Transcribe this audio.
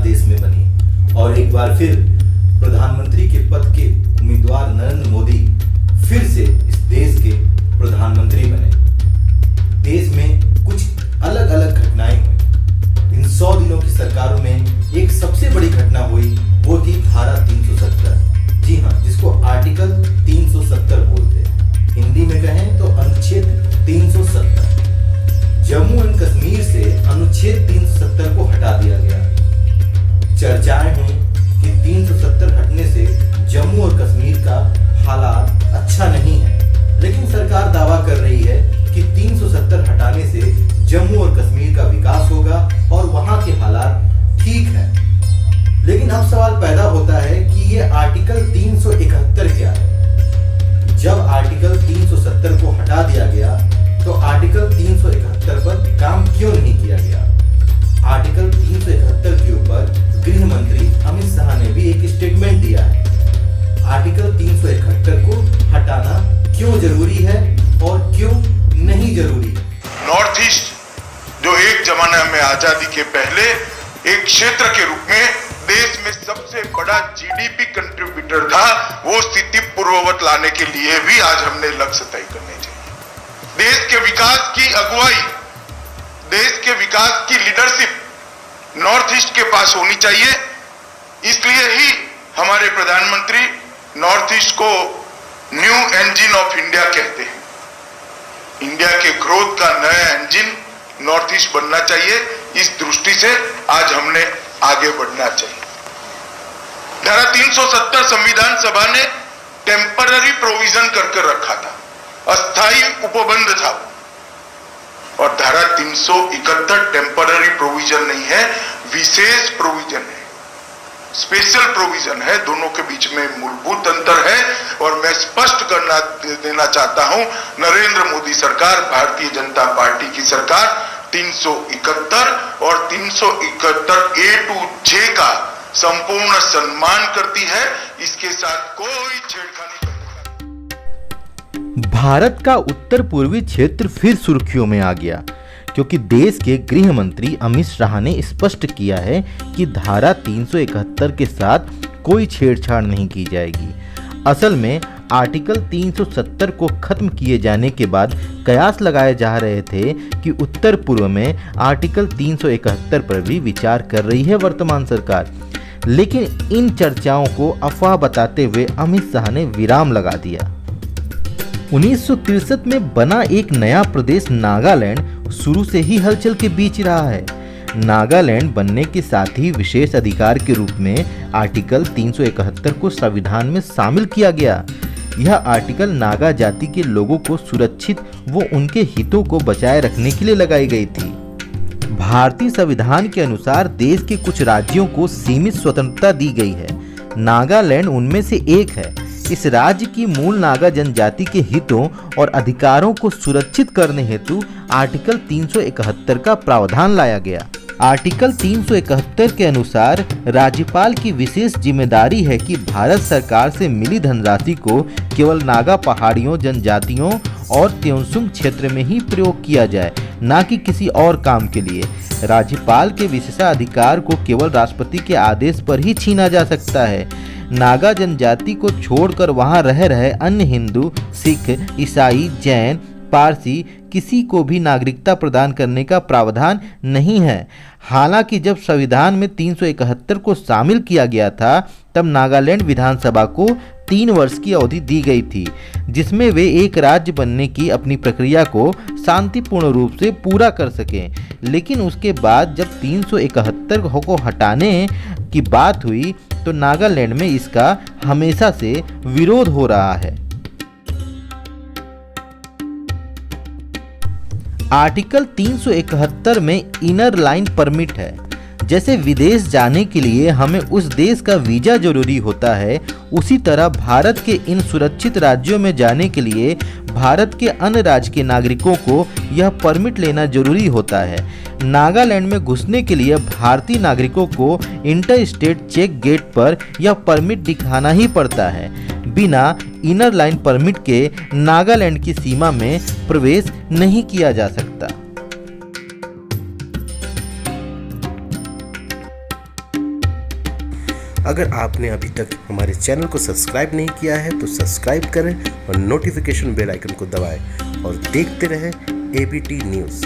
देश में बनी और एक बार फिर प्रधानमंत्री के पद के उम्मीदवार नरेंद्र मोदी फिर से इस देश के प्रधानमंत्री बने। देश में कुछ अलग अलग घटनाएं हुई। इन 100 दिनों की सरकारों में एक सबसे बड़ी घटना हुई, वो थी धारा 370। जी हाँ, जिसको आर्टिकल 370 बोलते हैं। हिंदी में कहें तो अनुच्छेद 370। जम्मू एंड कश्मीर से अनुच्छेद 370 को हटा दिया गया। चर्चाएं हुई कि 370 हटने से जम्मू और कश्मीर का हालात अच्छा नहीं है, लेकिन सरकार दावा कर रही है कि 370 हटाने से जम्मू और कश्मीर का विकास होगा और वहां के हालात ठीक हैं। लेकिन अब सवाल पैदा होता है कि ये आर्टिकल 371 क्या है? जब आर्टिकल 370 को हटा दिया गया तो आर्टिकल 371 पर काम क्यों नहीं किया गया? आर्टिकल 371 के ऊपर गृह मंत्री अमित शाह ने भी एक स्टेटमेंट दिया है। आर्टिकल 371 को हटाना क्यों जरूरी है और क्यों नहीं जरूरी? नॉर्थ ईस्ट जो एक जमाना में आजादी के पहले एक क्षेत्र के रूप में देश में सबसे बड़ा जीडीपी कंट्रीब्यूटर था, वो स्थिति पूर्ववत लाने के लिए भी आज हमने लक्ष्य तय करने चाहिए। देश के विकास की अगुवाई, देश के विकास की लीडरशिप नॉर्थ ईस्ट के पास होनी चाहिए। इसलिए ही हमारे प्रधानमंत्री नॉर्थ ईस्ट को न्यू इंजन ऑफ इंडिया कहते हैं। इंडिया के ग्रोथ का नया इंजन नॉर्थ ईस्ट बनना चाहिए। इस दृष्टि से आज हमने आगे बढ़ना चाहिए। धारा 370 संविधान सभा ने टेम्पररी प्रोविजन करके रखा था, अस्थायी उपबंध था, और धारा 371 टेम्पररी प्रोविजन नहीं है, विशेष प्रोविजन है, स्पेशल प्रोविजन है। दोनों के बीच में मूलभूत अंतर है और मैं स्पष्ट करना देना चाहता हूं, नरेंद्र मोदी सरकार, भारतीय जनता पार्टी की सरकार 371 और 371A to J का संपूर्ण सम्मान करती है। इसके साथ कोई छेड़खानी नहीं। भारत का उत्तर पूर्वी क्षेत्र फिर सुर्खियों में आ गया, क्योंकि देश के गृह मंत्री अमित शाह ने स्पष्ट किया है कि धारा 371 के साथ कोई छेड़छाड़ नहीं की जाएगी। असल में आर्टिकल 370 को खत्म किए जाने के बाद कयास लगाए जा रहे थे कि उत्तर पूर्व में आर्टिकल 371 पर भी विचार कर रही है वर्तमान सरकार। लेकिन इन चर्चाओं को अफवाह बताते हुए अमित शाह ने विराम लगा दिया। 1963 में बना एक नया प्रदेश नागालैंड शुरू से ही हलचल के बीच रहा है। नागालैंड बनने के साथ ही विशेष अधिकार के रूप में आर्टिकल 371 को संविधान में शामिल किया गया। यह आर्टिकल नागा जाति के लोगों को सुरक्षित व उनके हितों को बचाए रखने के लिए लगाई गई थी। भारतीय संविधान के अनुसार देश के कुछ राज्यों को सीमित स्वतंत्रता दी गई है। नागालैंड उनमें से एक है। इस राज्य की मूल नागा जनजाति के हितों और अधिकारों को सुरक्षित करने हेतु आर्टिकल 371 का प्रावधान लाया गया। आर्टिकल 371 के अनुसार राज्यपाल की विशेष जिम्मेदारी है कि भारत सरकार से मिली धनराशि को केवल नागा पहाड़ियों, जनजातियों और त्योंसुंग क्षेत्र में ही प्रयोग किया जाए, न कि किसी और काम के लिए। राज्यपाल के विशेषाधिकार को केवल राष्ट्रपति के आदेश पर ही छीना जा सकता है। नागा जनजाति को छोड़कर वहां रह रहे अन्य हिंदू, सिख, ईसाई, जैन, पारसी किसी को भी नागरिकता प्रदान करने का प्रावधान नहीं है। हालांकि जब संविधान में 371 को शामिल किया गया था, तब नागालैंड विधानसभा को 3 वर्ष की अवधि दी गई थी, जिसमें वे एक राज्य बनने की अपनी प्रक्रिया को शांतिपूर्ण रूप से पूरा कर सकें। लेकिन उसके बाद जब 371 को हटाने की बात हुई तो नागालैंड में इसका हमेशा से विरोध हो रहा है। आर्टिकल 371 में इनर लाइन परमिट है। जैसे विदेश जाने के लिए हमें उस देश का वीजा जरूरी होता है, उसी तरह भारत के इन सुरक्षित राज्यों में जाने के लिए भारत के अन्य राज्य के नागरिकों को यह परमिट लेना जरूरी होता है। नागालैंड में घुसने के लिए भारतीय नागरिकों को इंटर स्टेट चेक गेट पर यह परमिट दिखाना ही पड़ता है। बिना इनर लाइन परमिट के नागालैंड की सीमा में प्रवेश नहीं किया जा सकता। अगर आपने अभी तक हमारे चैनल को सब्सक्राइब नहीं किया है तो सब्सक्राइब करें और नोटिफिकेशन बेल आइकन को दबाएं और देखते रहें ABT न्यूज़।